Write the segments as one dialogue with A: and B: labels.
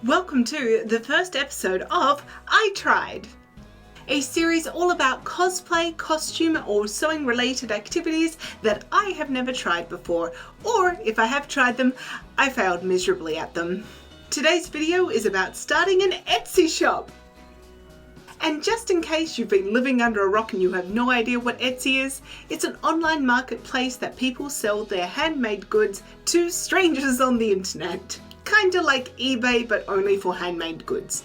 A: Welcome to the first episode of I Tried, a series all about cosplay, costume or sewing related activities that I have never tried before, or if I have tried them, I failed miserably at them. Today's video is about starting an Etsy shop. And just in case you've been living under a rock and you have no idea what Etsy is, it's an online marketplace that people sell their handmade goods to strangers on the internet. Kinda like eBay, but only for handmade goods.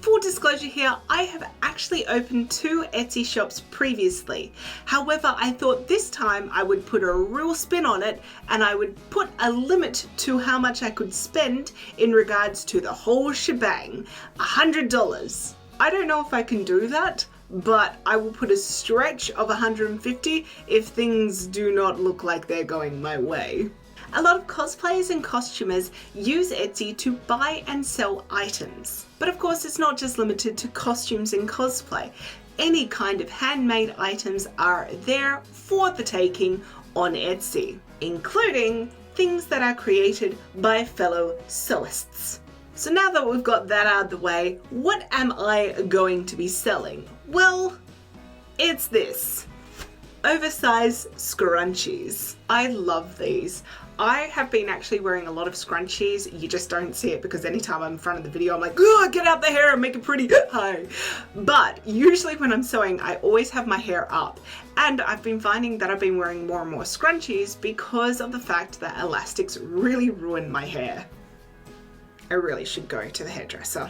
A: Full disclosure here, I have actually opened 2 Etsy shops previously. However, I thought this time I would put a real spin on it and I would put a limit to how much I could spend in regards to the whole shebang, $100. I don't know if I can do that, but I will put a stretch of $150 if things do not look like they're going my way. A lot of cosplayers and costumers use Etsy to buy and sell items. But of course, it's not just limited to costumes and cosplay. Any kind of handmade items are there for the taking on Etsy, including things that are created by fellow sewists. So now that we've got that out of the way, what am I going to be selling? Well, it's this. Oversized scrunchies. I love these. I have been actually wearing a lot of scrunchies. You just don't see it because anytime I'm in front of the video, I'm like, oh, get out the hair and make it pretty high. But usually when I'm sewing, I always have my hair up. And I've been finding that I've been wearing more and more scrunchies because of the fact that elastics really ruin my hair. I really should go to the hairdresser.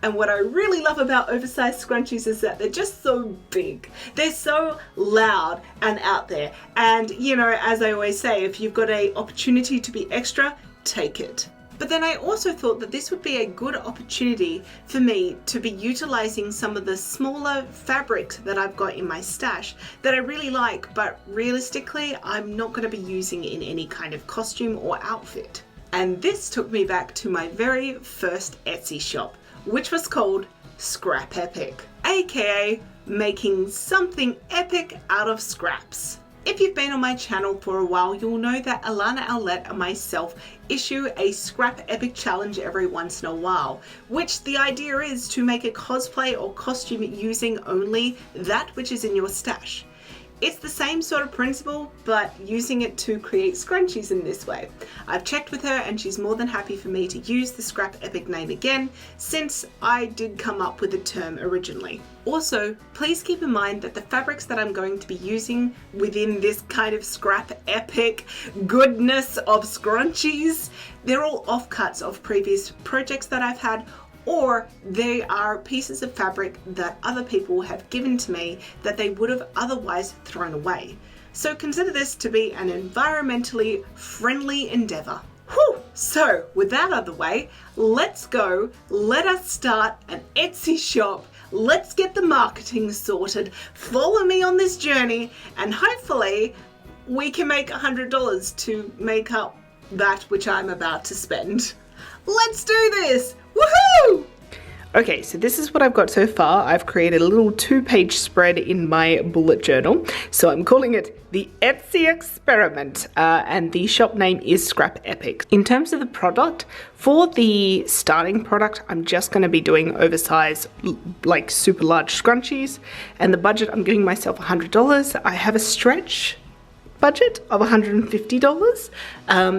A: And what I really love about oversized scrunchies is that they're just so big. They're so loud and out there. And you know, as I always say, if you've got an opportunity to be extra, take it. But then I also thought that this would be a good opportunity for me to be utilizing some of the smaller fabrics that I've got in my stash that I really like, but realistically, I'm not going to be using in any kind of costume or outfit. And this took me back to my very first Etsy shop, which was called Scrap Epic, aka making something epic out of scraps. If you've been on my channel for a while, you'll know that Alana Owlette and myself issue a Scrap Epic challenge every once in a while, which the idea is to make a cosplay or costume using only that which is in your stash. It's the same sort of principle, but using it to create scrunchies in this way. I've checked with her and she's more than happy for me to use the Scrap Epic name again, since I did come up with the term originally. Also, please keep in mind that the fabrics that I'm going to be using within this kind of Scrap Epic goodness of scrunchies, they're all offcuts of previous projects that I've had, or they are pieces of fabric that other people have given to me that they would have otherwise thrown away. So consider this to be an environmentally friendly endeavor. Whew! So with that out of the way, let's go. Let us start an Etsy shop. Let's get the marketing sorted. Follow me on this journey and hopefully we can make $100 to make up that which I'm about to spend. Let's do this! Woohoo! Okay, so this is what I've got so far. I've created a little 2-page spread in my bullet journal. So I'm calling it the Etsy Experiment, and the shop name is Scrap Epic. In terms of the product, for the starting product, I'm just going to be doing oversized, like super large scrunchies, and the budget, I'm giving myself $100. I have a stretch budget of $150,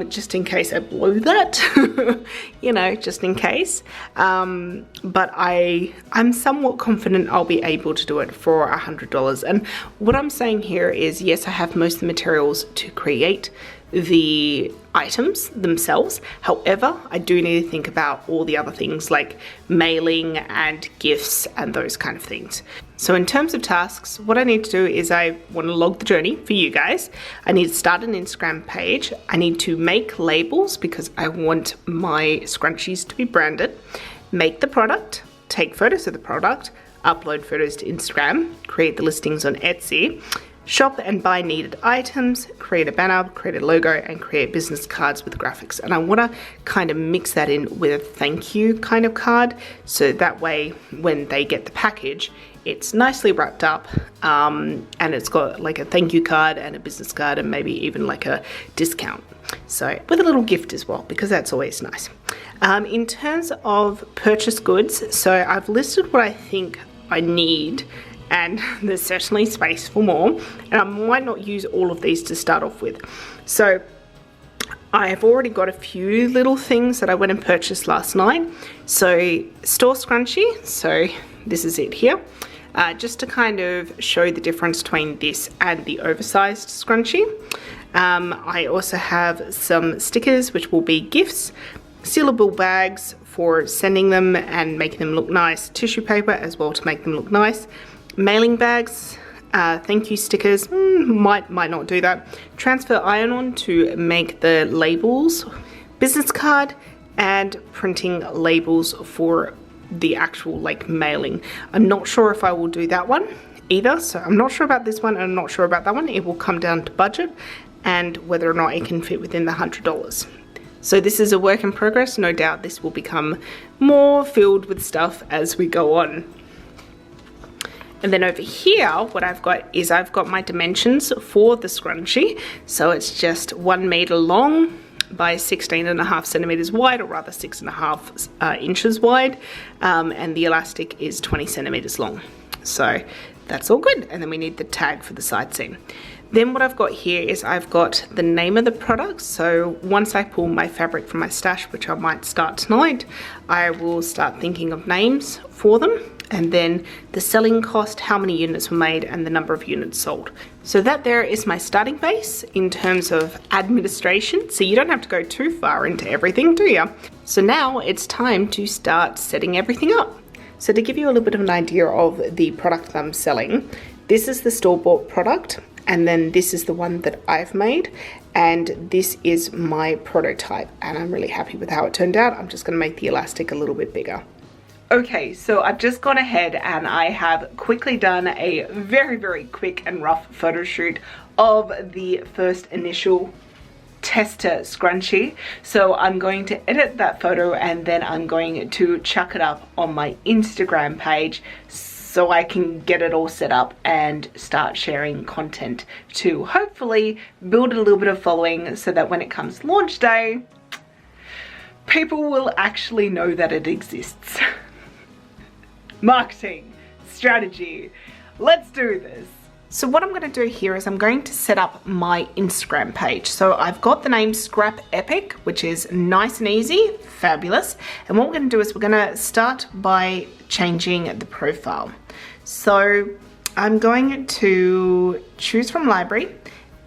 A: just in case I blow that, you know, just in case. But I'm somewhat confident I'll be able to do it for $100. And what I'm saying here is, yes, I have most of the materials to create the items themselves. However, I do need to think about all the other things like mailing and gifts and those kind of things. So in terms of tasks, what I need to do is I want to log the journey for you guys. I need to start an Instagram page. I need to make labels because I want my scrunchies to be branded. Make the product, take photos of the product, upload photos to Instagram, create the listings on Etsy, shop and buy needed items, create a banner, create a logo, and create business cards with graphics. And I want to kind of mix that in with a thank you kind of card, so that way when they get the package, it's nicely wrapped up, and it's got like a thank you card and a business card and maybe even like a discount. So with a little gift as well, because that's always nice. In terms of purchase goods, so I've listed what I think I need, and there's certainly space for more, and I might not use all of these to start off with. So I have already got a few little things that I went and purchased last night. So store scrunchie, so this is it here. Just to kind of show the difference between this and the oversized scrunchie. I also have some stickers, which will be gifts, sealable bags for sending them and making them look nice, tissue paper as well to make them look nice, mailing bags, thank you stickers, might not do that, transfer iron-on to make the labels, business card, and printing labels for the actual like mailing. I'm not sure if I will do that one either, so I'm not sure about this one and I'm not sure about that one. It will come down to budget and whether or not it can fit within the $100. So this is a work in progress. No doubt this will become more filled with stuff as we go on. And then over here, what I've got is I've got my dimensions for the scrunchie. So it's just 1 meter long by 16.5 centimeters wide, or rather 6.5 inches wide. And the elastic is 20 centimeters long. So that's all good. And then we need the tag for the side seam. Then what I've got here is I've got the name of the product. So once I pull my fabric from my stash, which I might start tonight, I will start thinking of names for them. And then the selling cost, how many units were made, and the number of units sold. So that there is my starting base in terms of administration. So you don't have to go too far into everything, do you? So now it's time to start setting everything up. So to give you a little bit of an idea of the product that I'm selling, this is the store-bought product. And then this is the one that I've made, and this is my prototype, and I'm really happy with how it turned out. I'm just going to make the elastic a little bit bigger. Okay, so I've just gone ahead and I have quickly done a very quick and rough photo shoot of the first initial tester scrunchie. So I'm going to edit that photo and then I'm going to chuck it up on my Instagram page so I can get it all set up and start sharing content to hopefully build a little bit of following so that when it comes launch day, people will actually know that it exists. Marketing, strategy, let's do this. So what I'm going to do here is I'm going to set up my Instagram page. So I've got the name Scrap Epic, which is nice and easy, fabulous. And what we're going to do is we're going to start by changing the profile. So I'm going to choose from library,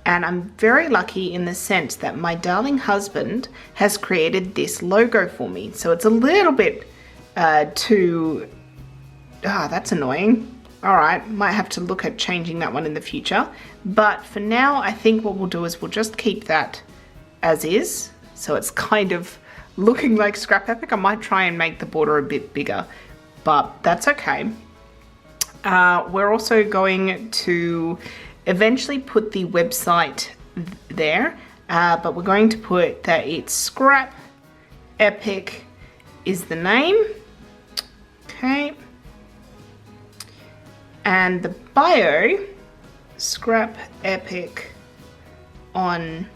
A: and I'm very lucky in the sense that my darling husband has created this logo for me. So it's a little bit that's annoying. All right, might have to look at changing that one in the future. But for now, I think what we'll do is we'll just keep that as is. So it's kind of looking like Scrap Epic. I might try and make the border a bit bigger, but that's okay. We're also going to eventually put the website there, but we're going to put that it's Scrap Epic is the name. Okay. And the bio, Scrap Epic on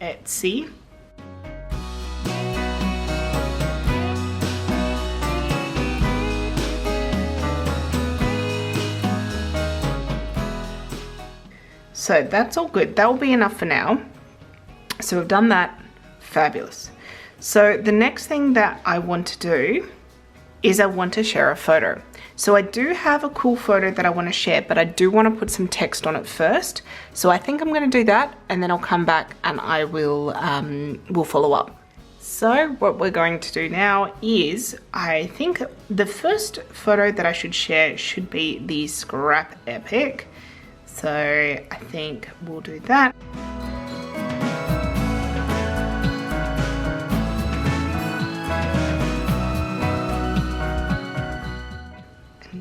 A: Etsy. So that's all good. That will be enough for now. So we've done that. Fabulous. So the next thing that I want to do is I want to share a photo. So I do have a cool photo that I want to share, but I do want to put some text on it first. So I think I'm going to do that, and then I'll come back and I will we'll follow up. So what we're going to do now is, I think the first photo that I should share should be the Scrap Epic. So I think we'll do that.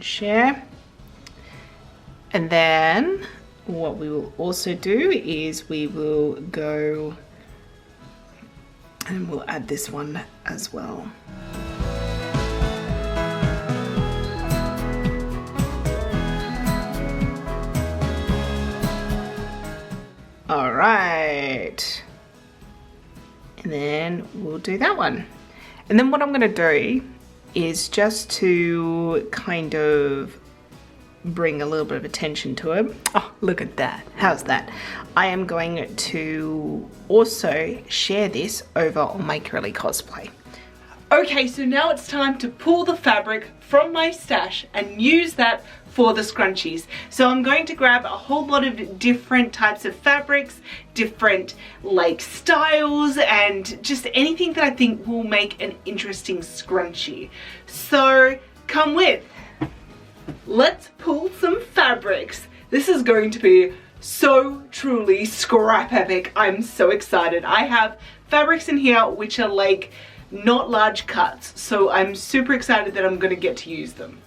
A: Share, and then what we will also do is we will go and we'll add this one as well. All right, And then we'll do that one. And then what I'm gonna do is just to kind of bring a little bit of attention to it. Oh, look at that. How's that? I am going to also share this over on my Curly Cosplay. Okay, so now it's time to pull the fabric from my stash and use that for the scrunchies. So I'm going to grab a whole lot of different types of fabrics, different like styles, and just anything that I think will make an interesting scrunchie. So come with. Let's pull some fabrics. This is going to be so truly scrap epic. I'm so excited. I have fabrics in here which are like not large cuts, so I'm super excited that I'm going to get to use them.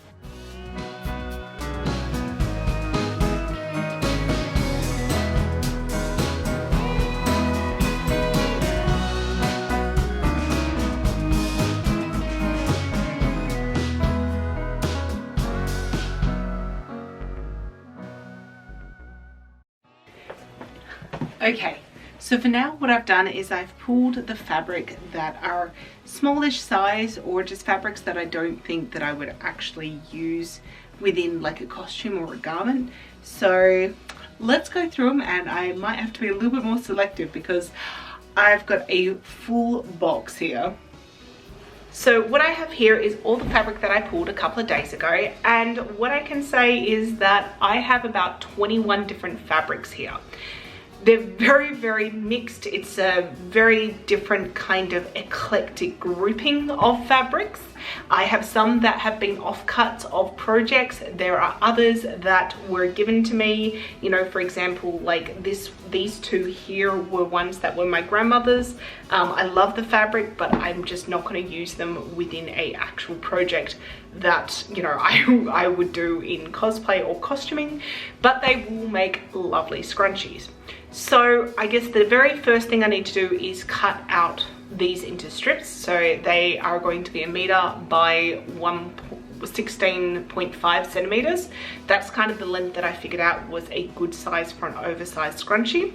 A: Okay, so for now what I've done is I've pulled the fabric that are smallish size, or just fabrics that I don't think that I would actually use within like a costume or a garment. So let's go through them, and I might have to be a little bit more selective because I've got a full box here. So what I have here is all the fabric that I pulled a couple of days ago, and what I can say is that I have about 21 different fabrics here. They're very, very mixed. It's a very different kind of eclectic grouping of fabrics. I have some that have been offcuts of projects. There are others that were given to me. You know, for example, like these two here were ones that were my grandmother's. I love the fabric, but I'm just not going to use them within a actual project that, you know, I would do in cosplay or costuming, but they will make lovely scrunchies. So I guess the very first thing I need to do is cut out these into strips. So they are going to be 1 meter by 16.5 centimeters. That's kind of the length that I figured out was a good size for an oversized scrunchie.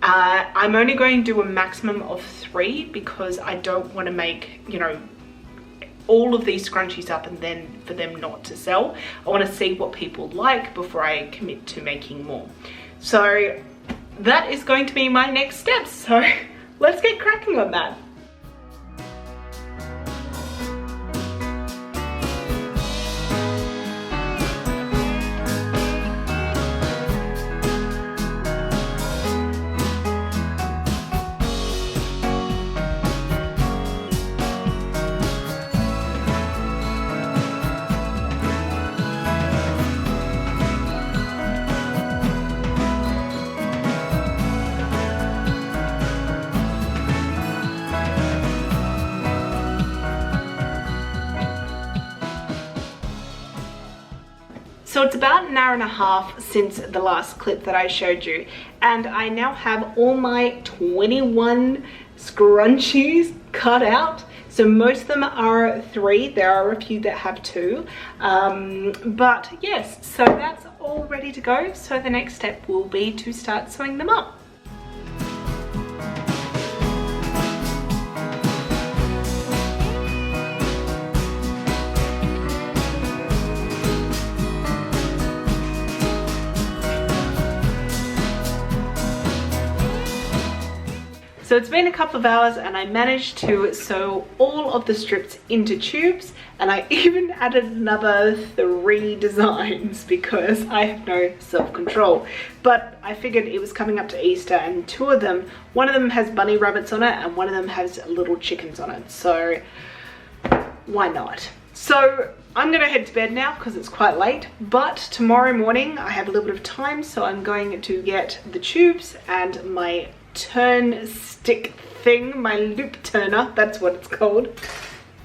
A: I'm only going to do a maximum of 3 because I don't want to make, you know, all of these scrunchies up and then for them not to sell. I want to see what people like before I commit to making more. So that is going to be my next step. So let's get cracking on that. So it's about an hour and a half since the last clip that I showed you, and I now have all my 21 scrunchies cut out. So most of them are 3, there are a few that have 2, but yes, so that's all ready to go. So the next step will be to start sewing them up. So it's been a couple of hours and I managed to sew all of the strips into tubes, and I even added another 3 designs because I have no self-control. But I figured it was coming up to Easter, and 2 of them, one of them has bunny rabbits on it and one of them has little chickens on it. So why not? So I'm gonna head to bed now because it's quite late, but tomorrow morning I have a little bit of time, so I'm going to get the tubes and my turn stick thing, my loop turner, that's what it's called,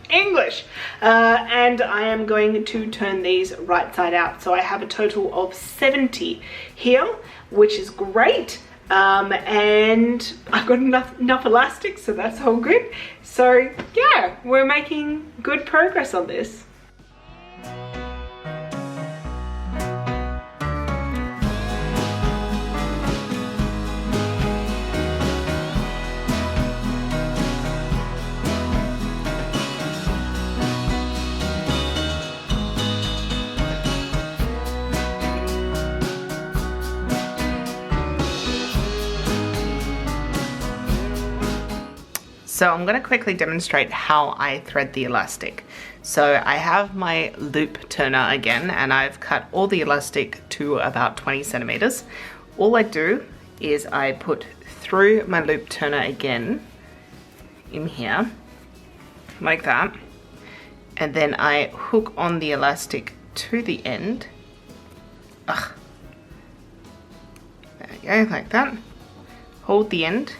A: English, and I am going to turn these right side out. So I have a total of 70 here, which is great, and I've got enough elastic, so that's all good. So yeah, we're making good progress on this. So I'm going to quickly demonstrate how I thread the elastic. So I have my loop turner again, and I've cut all the elastic to about 20 centimeters. All I do is I put through my loop turner again in here, like that, and then I hook on the elastic to the end. There we go, like that. Hold the end,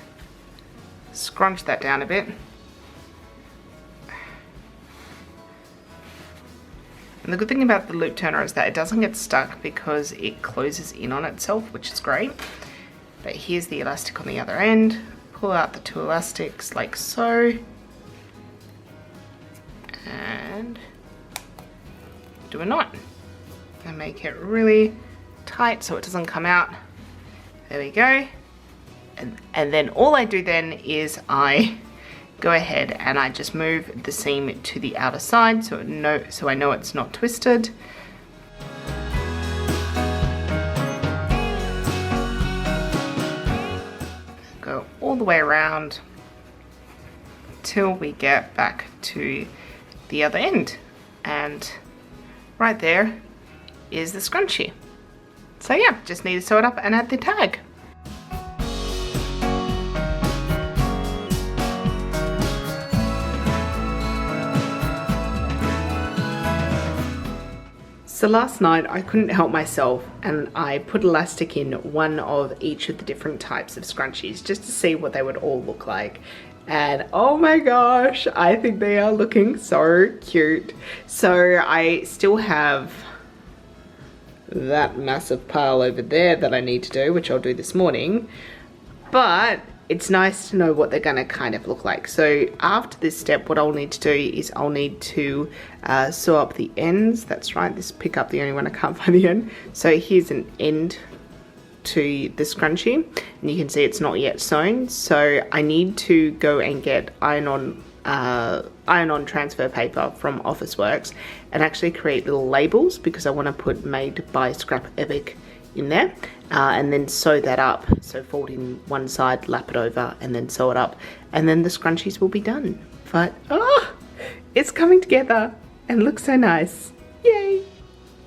A: scrunch that down a bit, and the good thing about the loop turner is that it doesn't get stuck because it closes in on itself, which is great. But here's the elastic on the other end. Pull out the two elastics like so, and do a knot and make it really tight so it doesn't come out. There we go. And then all I do then is I go ahead and I just move the seam to the outer side so I know it's not twisted. Go all the way around till we get back to the other end, and right there is the scrunchie. So yeah, just need to sew it up and add the tag. So last night I couldn't help myself and I put elastic in one of each of the different types of scrunchies just to see what they would all look like. And oh my gosh, I think they are looking so cute. So I still have that massive pile over there that I need to do, which I'll do this morning. But it's nice to know what they're gonna kind of look like. So after this step, what I'll need to do is I'll need to sew up the ends. That's right, this pick up the only one I can't find the end. So here's an end to the scrunchie, and you can see it's not yet sewn. So I need to go and get iron-on transfer paper from Officeworks and actually create little labels, because I want to put made by Scrap Epic in there, and then sew that up. So fold in one side, lap it over, and then sew it up, and then the scrunchies will be done. But oh, it's coming together and looks so nice. Yay!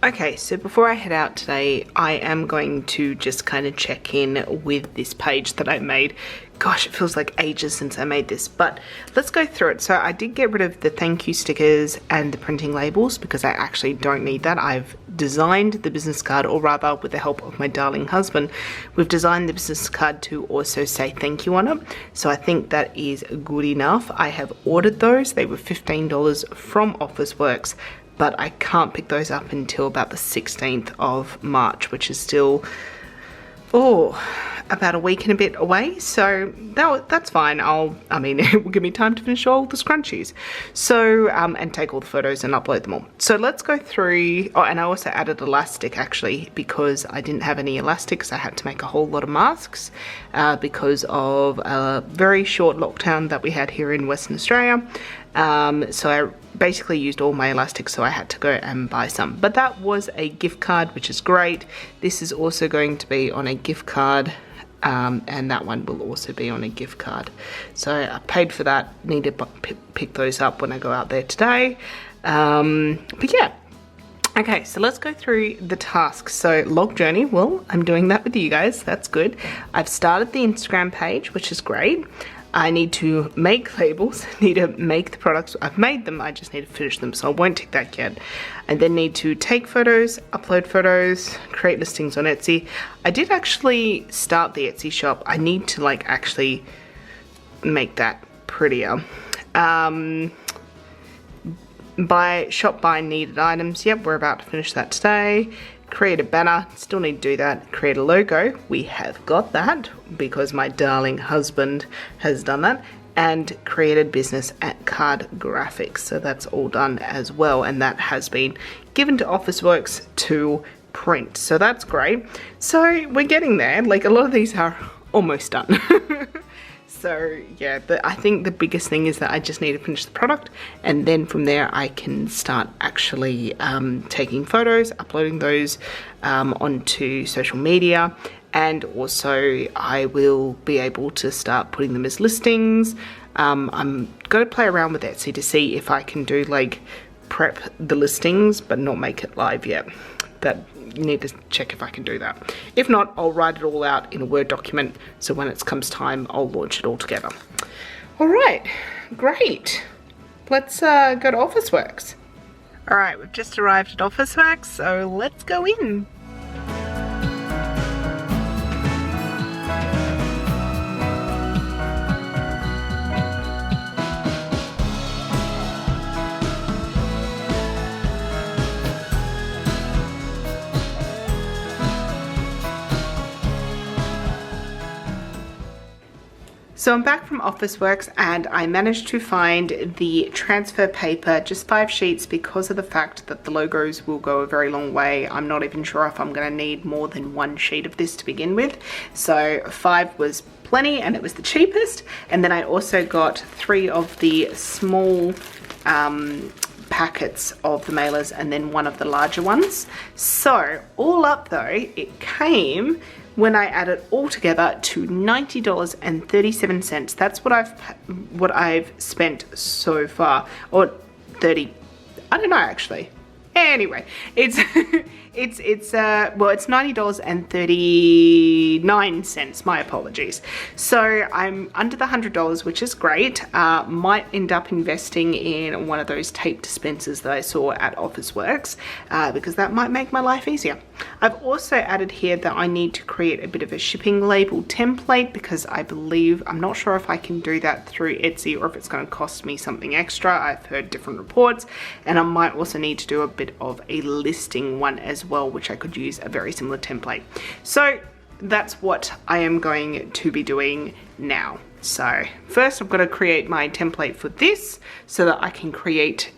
A: Okay, so before I head out today, I am going to just kind of check in with this page that I made. Gosh, it feels like ages since I made this, but let's go through it. So I did get rid of the thank you stickers and the printing labels because I actually don't need that. I've designed the business card, or rather with the help of my darling husband, we've designed the business card to also say thank you on it. So I think that is good enough. I have ordered those. They were $15 from Officeworks, but I can't pick those up until about the 16th of March, which is still, about a week and a bit away. So that's fine. I mean, it will give me time to finish all the scrunchies. So, and take all the photos and upload them all. So let's go through, and I also added elastic actually, because I didn't have any elastics. I had to make a whole lot of masks because of a very short lockdown that we had here in Western Australia. So I basically used all my elastics, so I had to go and buy some. But that was a gift card, which is great. This is also going to be on a gift card, and that one will also be on a gift card. So I paid for that, need to pick those up when I go out there today. But yeah. Okay, so let's go through the tasks. So log journey, well, I'm doing that with you guys, that's good. I've started the Instagram page, which is great. I need to make labels, need to make the products. I've made them, I just need to finish them, so I won't take that yet. I then need to take photos, upload photos, create listings on Etsy. I did actually start the Etsy shop. I need to like actually make that prettier. Shop by needed items. Yep, we're about to finish that today. Create a banner, still need to do that. Create a logo, we have got that because my darling husband has done that. And created business at card graphics, so that's all done as well, and that has been given to Officeworks to print, so that's great. So we're getting there, like a lot of these are almost done. So yeah, I think the biggest thing is that I just need to finish the product, and then from there I can start actually taking photos, uploading those onto social media, and also I will be able to start putting them as listings,
B: I'm going to play around with Etsy to see if I can do like prep the listings but not make it live yet. That you need to check if I can do that. If not, I'll write it all out in a Word document, so when it comes time, I'll launch it all together. All right, great. Let's go to Officeworks. All right, we've just arrived at Officeworks, so let's go in. So I'm back from Officeworks and I managed to find the transfer paper, just 5 sheets, because of the fact that the logos will go a very long way. I'm not even sure if I'm going to need more than 1 sheet of this to begin with. So 5 was plenty and it was the cheapest. And then I also got 3 of the small packets of the mailers and then 1 of the larger ones. So all up though, it came, when I add it all together, to $90.37. That's what I've spent so far, or 30. I don't know actually. Anyway, it's well, it's $90.39. My apologies. So I'm under the $100, which is great. Might end up investing in one of those tape dispensers that I saw at Officeworks, because that might make my life easier. I've also added here that I need to create a bit of a shipping label template, because I believe, I'm not sure if I can do that through Etsy or if it's going to cost me something extra. I've heard different reports, and I might also need to do a bit of a listing one as well, which I could use a very similar template. So that's what I am going to be doing now. So first I've got to create my template for this so that I can create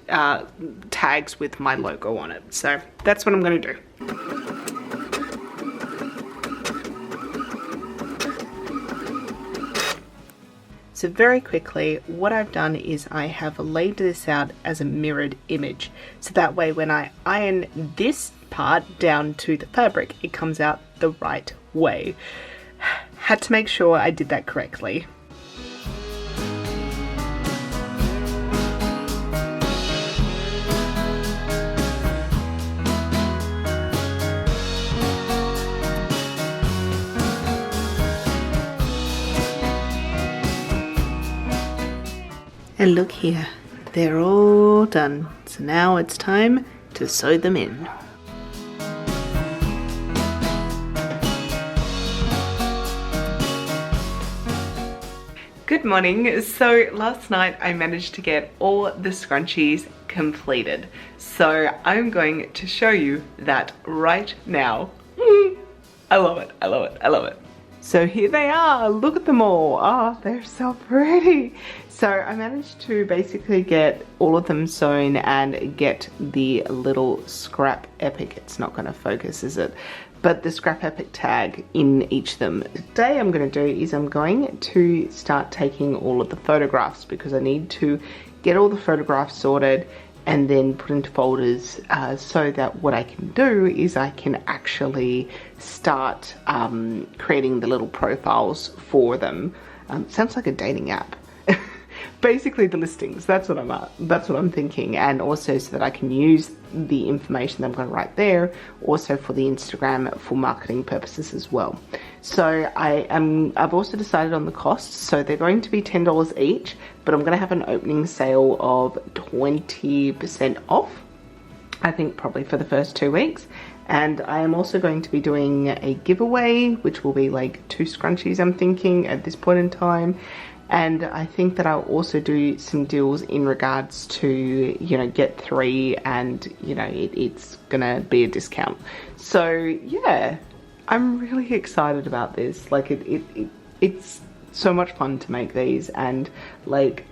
B: tags with my logo on it. So that's what I'm going to do. So very quickly, what I've done is I have laid this out as a mirrored image. So that way when I iron this part down to the fabric, it comes out the right way. Had to make sure I did that correctly. And look here, they're all done. So now it's time to sew them in. Good morning. So last night I managed to get all the scrunchies completed. So I'm going to show you that right now. I love it, I love it, I love it. So here they are, look at them all. Oh, they're so pretty. So I managed to basically get all of them sewn and get the little Scrap Epic, it's not going to focus, is it? But the Scrap Epic tag in each of them. Today I'm going to do is I'm going to start taking all of the photographs, because I need to get all the photographs sorted and then put into folders, so that what I can do is I can actually start creating the little profiles for them. Sounds like a dating app. Basically the listings, that's what I'm thinking, and also so that I can use the information that I'm going to write there also for the Instagram for marketing purposes as well. So I've also decided on the costs, so they're going to be $10 each, but I'm going to have an opening sale of 20% off, I think probably for the first 2 weeks. And I am also going to be doing a giveaway, which will be like 2 scrunchies, I'm thinking, at this point in time. And I think that I'll also do some deals in regards to, you know, get 3 and, you know, it's gonna be a discount. So yeah, I'm really excited about this. Like it's so much fun to make these, and like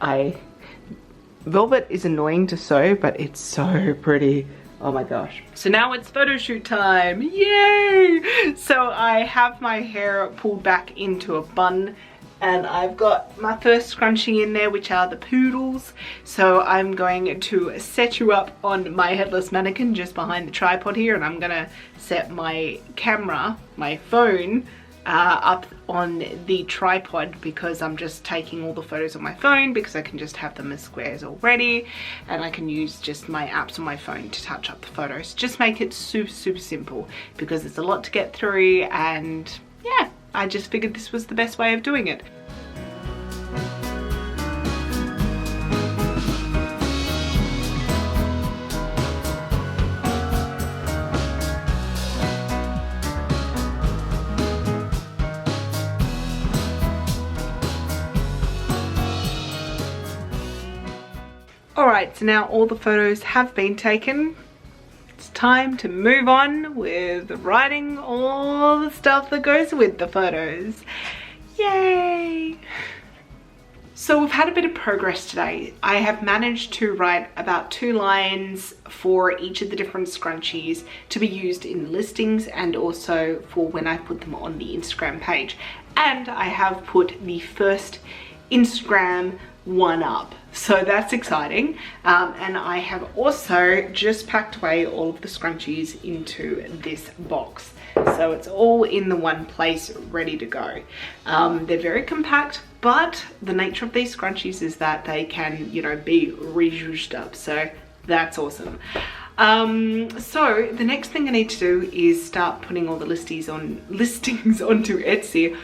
B: velvet is annoying to sew, but it's so pretty. Oh my gosh. So now it's photo shoot time, yay! So I have my hair pulled back into a bun, and I've got my first scrunchie in there, which are the poodles. So I'm going to set you up on my headless mannequin just behind the tripod here, and I'm gonna set my camera, my phone, up on the tripod because I'm just taking all the photos on my phone, because I can just have them as squares already, and I can use just my apps on my phone to touch up the photos. Just make it super simple, because it's a lot to get through, and yeah, I just figured this was the best way of doing it. Alright, so now all the photos have been taken. It's time to move on with writing all the stuff that goes with the photos. Yay! So we've had a bit of progress today. I have managed to write about 2 lines for each of the different scrunchies to be used in listings, and also for when I put them on the Instagram page. And I have put the first Instagram one up, so that's exciting. And I have also just packed away all of the scrunchies into this box, so it's all in the one place ready to go. They're very compact, but the nature of these scrunchies is that they can, you know, be reused up, so that's awesome. So the next thing I need to do is start putting all the listings onto Etsy.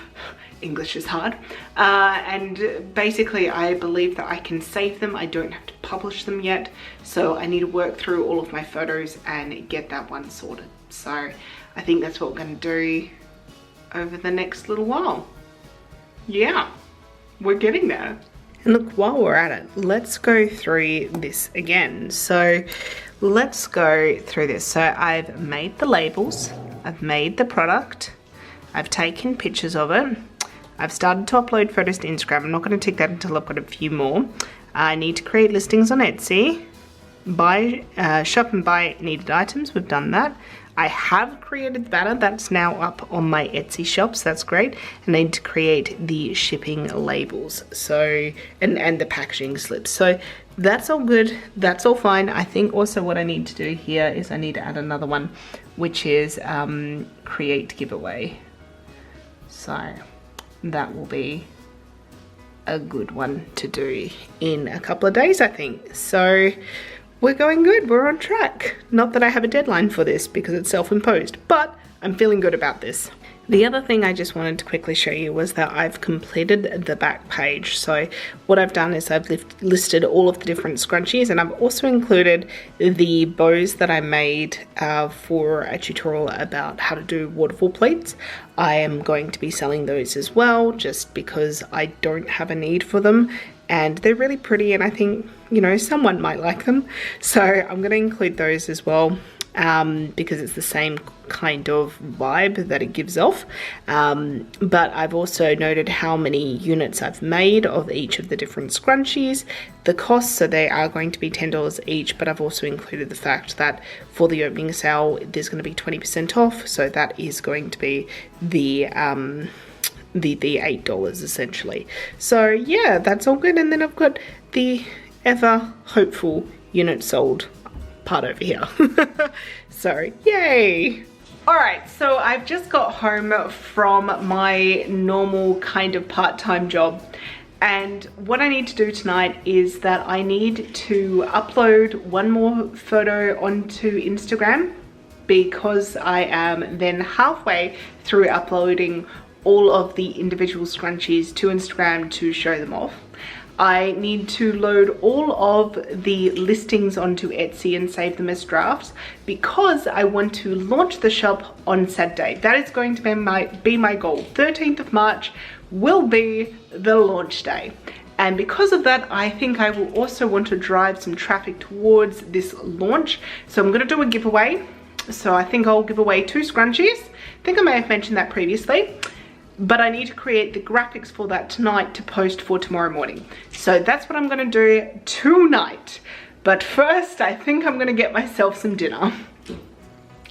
B: English is hard. And basically I believe that I can save them. I don't have to publish them yet, so I need to work through all of my photos and get that one sorted. So I think that's what we're going to do over the next little while. Yeah, we're getting there. And look, while we're at it, let's go through this again. So let's go through this. So I've made the labels, I've made the product, I've taken pictures of it, I've started to upload photos to Instagram. I'm not going to take that until I've got a few more. I need to create listings on Etsy, buy, shop and buy needed items. We've done that. I have created the banner that's now up on my Etsy shop, so that's great. And I need to create the shipping labels, so and the packaging slips. So that's all good, that's all fine. I think also what I need to do here is I need to add another one, which is create giveaway. So that will be a good one to do in a couple of days, I think. So we're going good, we're on track. Not that I have a deadline for this because it's self-imposed, but I'm feeling good about this. The other thing I just wanted to quickly show you was that I've completed the back page. So what I've done is I've listed all of the different scrunchies, and I've also included the bows that I made for a tutorial about how to do waterfall plates. I am going to be selling those as well, just because I don't have a need for them, and they're really pretty, and I think, you know, someone might like them. So I'm going to include those as well. Because it's the same kind of vibe that it gives off, but I've also noted how many units I've made of each of the different scrunchies, the cost, so they are going to be $10 each, but I've also included the fact that for the opening sale there's going to be 20% off, so that is going to be the $8 essentially. So yeah, that's all good. And then I've got the ever hopeful unit sold part over here. So yay. Alright, so I've just got home from my normal kind of part-time job, and what I need to do tonight is that I need to upload one more photo onto Instagram, because I am then halfway through uploading all of the individual scrunchies to Instagram to show them off. I need to load all of the listings onto Etsy and save them as drafts, because I want to launch the shop on Saturday. That is going to be my goal. 13th of March will be the launch day. And because of that, I think I will also want to drive some traffic towards this launch. So I'm going to do a giveaway. So I think I'll give away 2 scrunchies. I think I may have mentioned that previously. But I need to create the graphics for that tonight to post for tomorrow morning. So that's what I'm gonna do tonight. But first, I think I'm gonna get myself some dinner.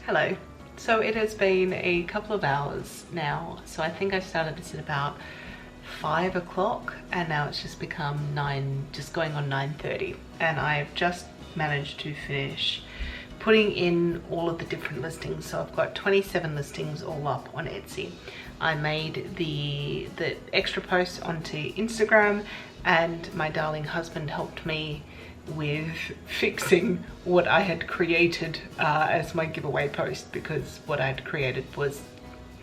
B: Hello. So it has been a couple of hours now. So I think I started this at about 5 o'clock, and now it's just become 9, just going on 9:30. And I've just managed to finish putting in all of the different listings. So I've got 27 listings all up on Etsy. I made the extra posts onto Instagram, and my darling husband helped me with fixing what I had created as my giveaway post, because what I had created was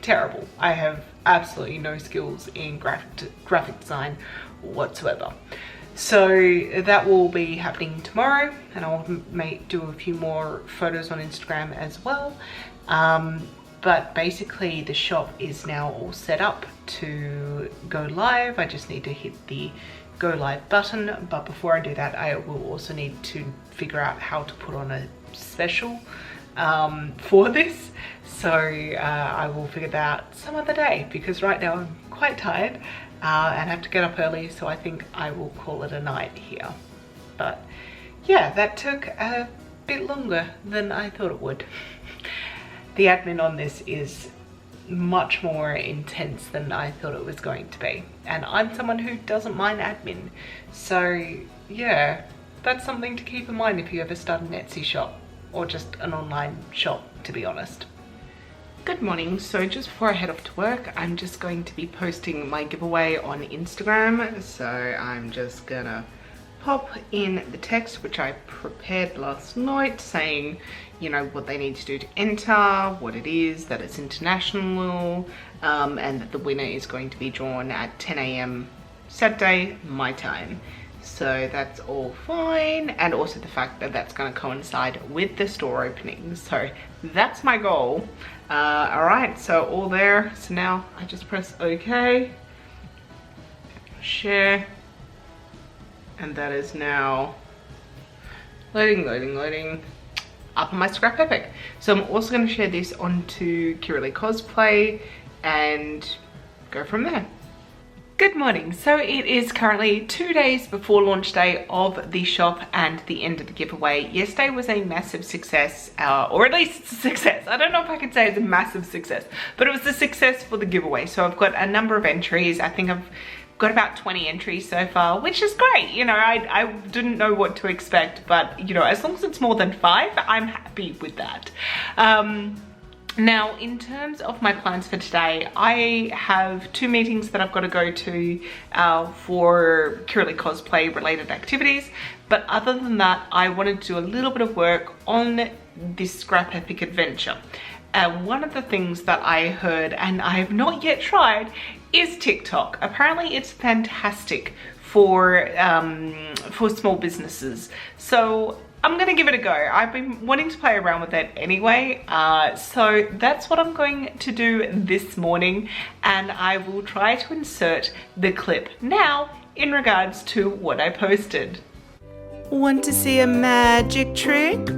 B: terrible. I have absolutely no skills in graphic design whatsoever. So that will be happening tomorrow, and I'll do a few more photos on Instagram as well. But basically the shop is now all set up to go live. I just need to hit the go live button, but before I do that, I will also need to figure out how to put on a special for this. So I will figure that out some other day, because right now I'm quite tired and have to get up early, so I think I will call it a night here. But yeah, that took a bit longer than I thought it would. The admin on this is much more intense than I thought it was going to be, and I'm someone who doesn't mind admin, so yeah, that's something to keep in mind if you ever start an Etsy shop, or just an online shop, to be honest. Good morning. So just before I head off to work, I'm just going to be posting my giveaway on Instagram, so I'm just gonna pop in the text which I prepared last night, saying, you know, what they need to do to enter, what it is, that it's international, and that the winner is going to be drawn at 10 AM Saturday, my time. So that's all fine, and also the fact that that's going to coincide with the store opening. So that's my goal. All right, so all there. So now I just press OK, share, and that is now loading up on my Scrap Epic. So I'm also going to share this onto Cosplay and go from there. Good morning. So it is currently 2 days before launch day of the shop and the end of the giveaway. Yesterday was a massive success, or at least it's a success. I don't know if I could say it's a massive success, but it was a success for the giveaway. So I've got a number of entries. I think I've got about 20 entries so far, which is great. You know, I didn't know what to expect, but you know, as long as it's more than 5, I'm happy with that. Now, in terms of my plans for today, I have 2 meetings that I've got to go to for purely cosplay related activities. But other than that, I wanted to do a little bit of work on this Scrap Epic adventure. One of the things that I heard, and I have not yet tried, is TikTok. Apparently it's fantastic for small businesses. So I'm gonna give it a go. I've been wanting to play around with it anyway, so that's what I'm going to do this morning, and I will try to insert the clip now in regards to what I posted. Want to see a magic trick?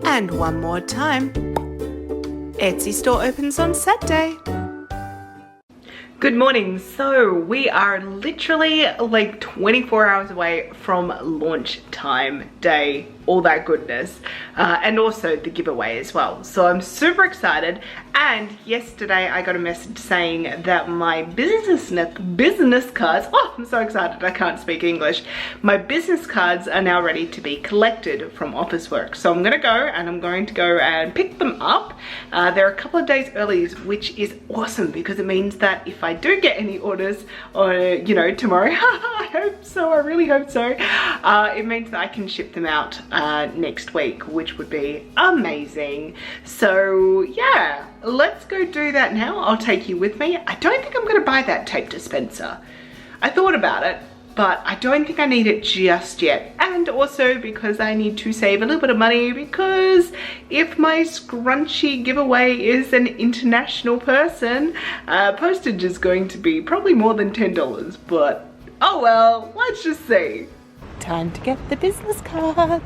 B: And one more time. Etsy store opens on Saturday. Good morning. So we are literally like 24 hours away from launch time day, all that goodness, and also the giveaway as well. So I'm super excited. And yesterday I got a message saying that my business cards, oh, I'm so excited, I can't speak English. My business cards are now ready to be collected from Officeworks. So I'm gonna go and pick them up. They're a couple of days early, which is awesome, because it means that if I do get any orders, or you know, tomorrow, I hope so, I really hope so, it means that I can ship them out next week, which would be amazing. So yeah, let's go do that now. I'll take you with me. I don't think I'm gonna buy that tape dispenser. I thought about it, but I don't think I need it just yet. And also because I need to save a little bit of money, because if my scrunchie giveaway is an international person, postage is going to be probably more than $10, but oh well, let's just see. Time to get the business cards.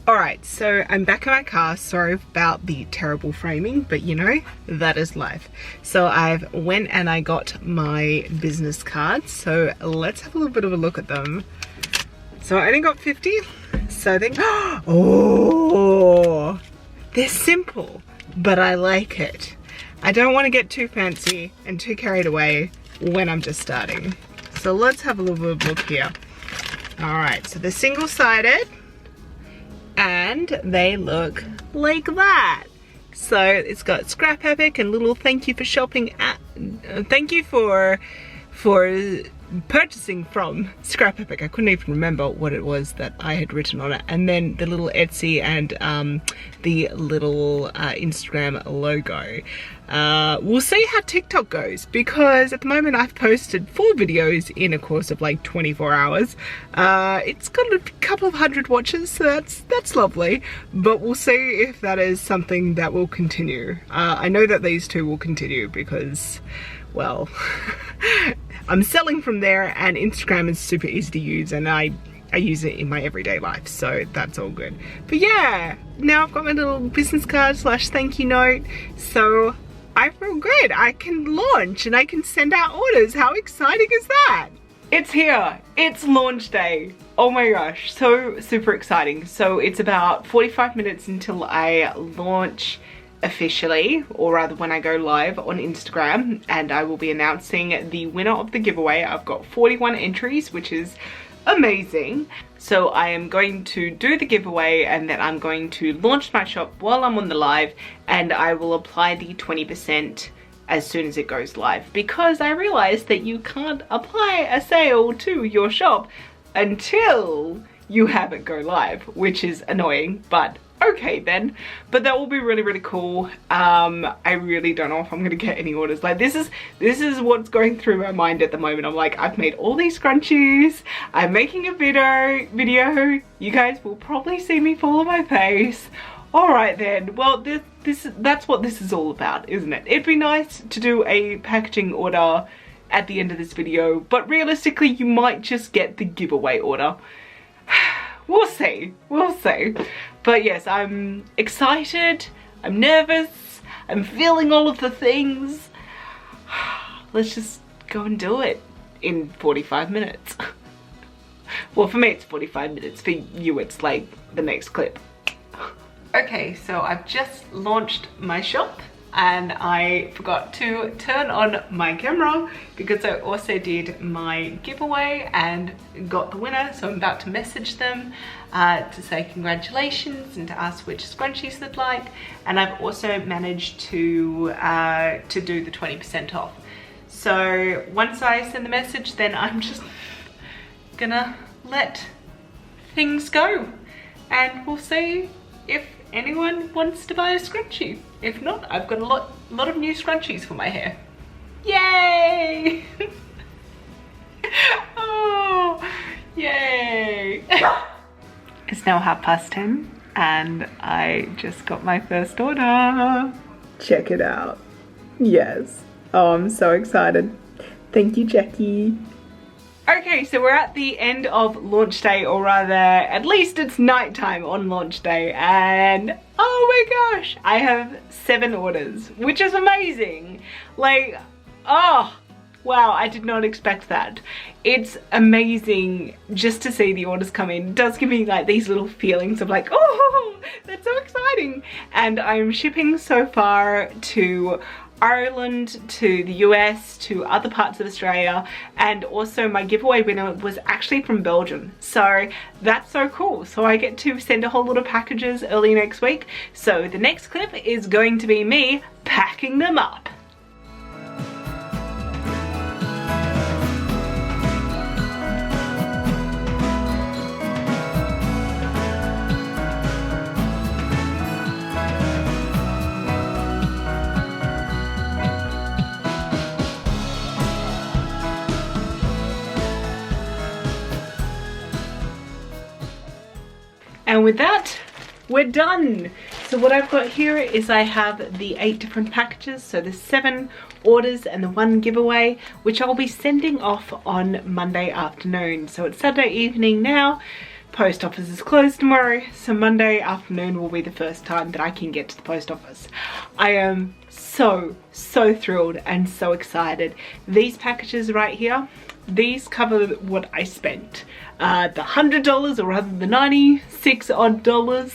B: Alright, so I'm back in my car. Sorry about the terrible framing, but you know, that is life. So I've went and I got my business cards. So let's have a little bit of a look at them. So I only got 50. So they, oh, They're simple, but I like it. I don't want to get too fancy and too carried away when I'm just starting. So let's have a little bit of a look here. All right, so they're single-sided and they look like that. So it's got Scrap Epic and little thank you for shopping at, thank you for purchasing from Scrap Epic. I couldn't even remember what it was that I had written on it. And then the little Etsy and the little Instagram logo. We'll see how TikTok goes, because at the moment I've posted 4 videos in a course of like 24 hours. It's got a couple of hundred watches, so that's lovely, but we'll see if that is something that will continue. I know that these 2 will continue because, well, I'm selling from there and Instagram is super easy to use, and I use it in my everyday life, so that's all good. But yeah, now I've got my little business card / thank you note, so I feel good. I can launch and I can send out orders. How exciting is that? It's here. It's launch day. Oh my gosh, so super exciting. So it's about 45 minutes until I launch officially, or rather when I go live on Instagram, and I will be announcing the winner of the giveaway. I've got 41 entries, which is amazing. So I am going to do the giveaway, and then I'm going to launch my shop while I'm on the live, and I will apply the 20% as soon as it goes live, because I realized that you can't apply a sale to your shop until you have it go live, which is annoying, but okay then. But that will be really cool. I really don't know if I'm gonna get any orders. Like, this is what's going through my mind at the moment. I'm like, I've made all these scrunchies, I'm making a video, you guys will probably see me fall on my face. All right then, well, that's what this is all about, isn't it? It'd be nice to do a packaging order at the end of this video, but realistically you might just get the giveaway order. We'll see, we'll see. But yes, I'm excited, I'm nervous, I'm feeling all of the things. Let's just go and do it in 45 minutes. Well, for me it's 45 minutes, for you it's like the next clip. Okay, so I've just launched my shop, and I forgot to turn on my camera because I also did my giveaway and got the winner. So I'm about to message them to say congratulations and to ask which scrunchies they'd like. And I've also managed to do the 20% off. So once I send the message, then I'm just gonna let things go, and we'll see if anyone wants to buy a scrunchie. If not, I've got a lot of new scrunchies for my hair. Yay! Oh, yay! It's now 10:30 and I just got my first order. Check it out. Yes. Oh, I'm so excited. Thank you, Jackie. Okay, so we're at the end of launch day, or rather, at least it's nighttime on launch day, and oh my gosh, I have 7 orders, which is amazing. Like, oh, wow, I did not expect that. It's amazing just to see the orders come in. It does give me like these little feelings of like, oh, that's so exciting. And I'm shipping so far to Ireland, to the US, to other parts of Australia, and also my giveaway winner was actually from Belgium, so that's so cool. So I get to send a whole lot of packages early next week, so the next clip is going to be me packing them up. And with that, we're done. So what I've got here is I have the 8 different packages. So there's 7 orders and the 1 giveaway, which I'll be sending off on Monday afternoon. So it's Saturday evening now. Post office is closed tomorrow. So Monday afternoon will be the first time that I can get to the post office. I am so thrilled and so excited. These packages right here, these cover what I spent. the $100 or rather the 96 odd dollars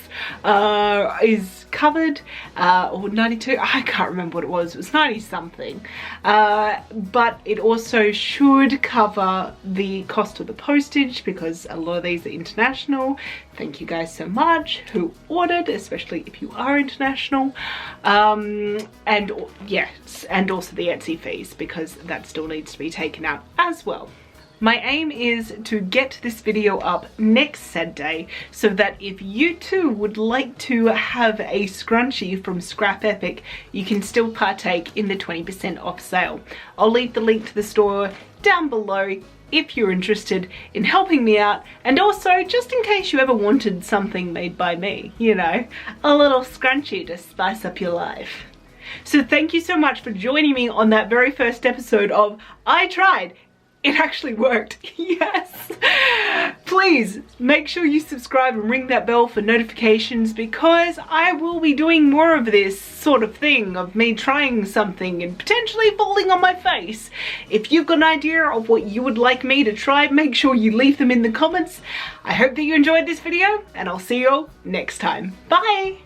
B: is covered, or 92, I can't remember what it was 90 something, but it also should cover the cost of the postage because a lot of these are international. Thank you guys so much who ordered, especially if you are international, and yes, and also the Etsy fees because that still needs to be taken out as well. My aim is to get this video up next Saturday so that if you too would like to have a scrunchie from Scrap Epic, you can still partake in the 20% off sale. I'll leave the link to the store down below if you're interested in helping me out, and also just in case you ever wanted something made by me, you know, a little scrunchie to spice up your life. So thank you so much for joining me on that very first episode of I Tried. It actually worked, yes! Please make sure you subscribe and ring that bell for notifications because I will be doing more of this sort of thing of me trying something and potentially falling on my face. If you've got an idea of what you would like me to try, make sure you leave them in the comments. I hope that you enjoyed this video and I'll see you all next time. Bye!